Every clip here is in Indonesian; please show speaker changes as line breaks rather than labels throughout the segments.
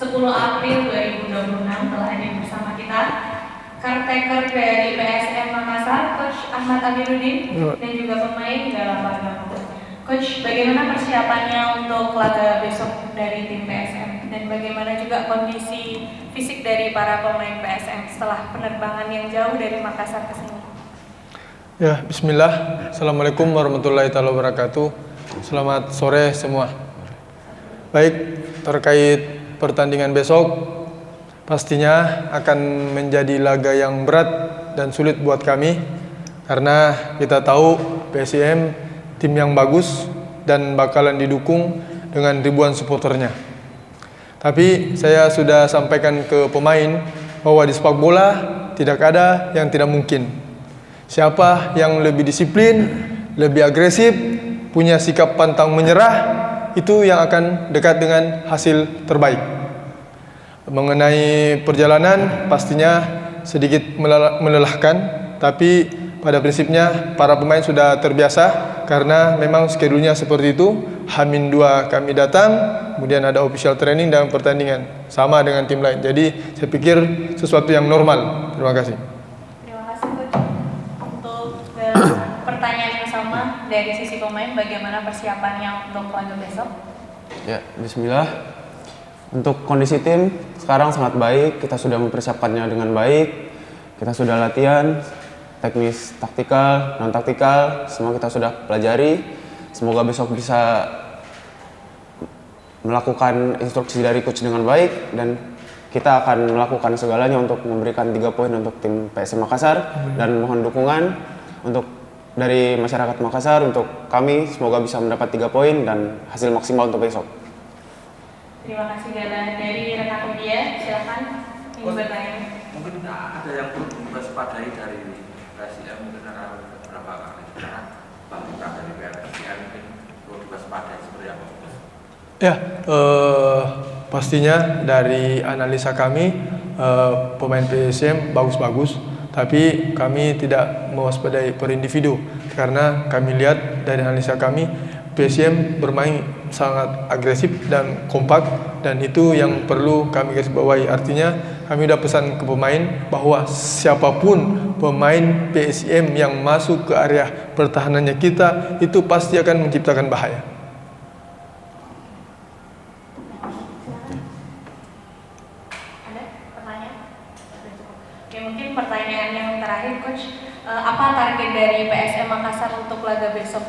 10 April 2026 telah hadir bersama kita caretaker dari PSM Makassar, Coach Ahmad Amiruddin, dan juga pemain dalam laga. Coach, bagaimana persiapannya untuk laga besok dari tim PSM dan bagaimana juga kondisi fisik dari para pemain PSM setelah penerbangan yang jauh dari Makassar ke sini?
Ya, bismillah. Assalamualaikum warahmatullahi wabarakatuh. Selamat sore semua. Baik, terkait pertandingan besok, pastinya akan menjadi laga yang berat dan sulit buat kami karena kita tahu PSM tim yang bagus dan bakalan didukung dengan ribuan supporternya. Tapi saya sudah sampaikan ke pemain bahwa di sepak bola tidak ada yang tidak mungkin. Siapa yang lebih disiplin, lebih agresif, punya sikap pantang menyerah, itu yang akan dekat dengan hasil terbaik. Mengenai perjalanan pastinya sedikit melelahkan, tapi pada prinsipnya para pemain sudah terbiasa karena memang schedule-nya seperti itu. H-2 kami datang, kemudian ada official training dan pertandingan sama dengan tim lain. Jadi saya pikir sesuatu yang normal. Terima kasih.
Terima kasih Coach. Untuk pertanyaan yang sama dari sisi pemain, bagaimana persiapannya untuk laga besok?
Ya, bismillah. Untuk kondisi tim sekarang sangat baik, kita sudah mempersiapkannya dengan baik. Kita sudah latihan teknis, taktikal, non taktikal, semua kita sudah pelajari. Semoga besok bisa melakukan instruksi dari coach dengan baik dan kita akan melakukan segalanya untuk memberikan 3 poin untuk tim PSM Makassar dan mohon dukungan untuk dari masyarakat Makassar untuk kami semoga bisa mendapat 3 poin dan hasil maksimal untuk besok.
Terima kasih Gala. Dari rekan media, silakan ingin bertanya.
Mungkin ada yang perlu diwaspadai dari PSM mungkin ada beberapa kali karena bangkitan dari PSM mungkin perlu diwaspadai seperti apa?
Ya, pastinya dari analisa kami pemain PSM bagus-bagus, tapi kami tidak mewaspadai per individu karena kami lihat dari analisa kami PSM bermain sangat agresif dan kompak dan itu yang perlu kami garis bawahi. Artinya kami sudah pesan ke pemain bahwa siapapun pemain PSM yang masuk ke area pertahanannya kita itu pasti akan menciptakan bahaya.
Ada pertanyaan? Oke, mungkin pertanyaan yang terakhir Coach, apa target dari PSM Makassar untuk laga besok?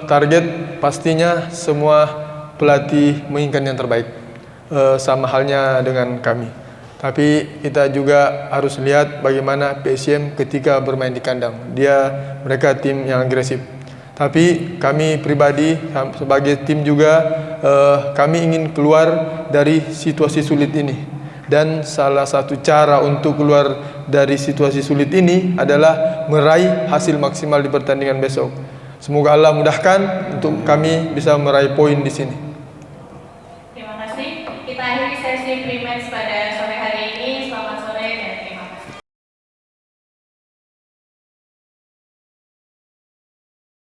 Target pastinya semua pelatih menginginkan yang terbaik, sama halnya dengan kami. Tapi kita juga harus lihat bagaimana PSM ketika bermain di kandang. Mereka tim yang agresif. Tapi kami pribadi sebagai tim juga kami ingin keluar dari situasi sulit ini. Dan salah satu cara untuk keluar dari situasi sulit ini adalah meraih hasil maksimal di pertandingan besok. Semoga Allah mudahkan untuk kami bisa meraih poin di sini.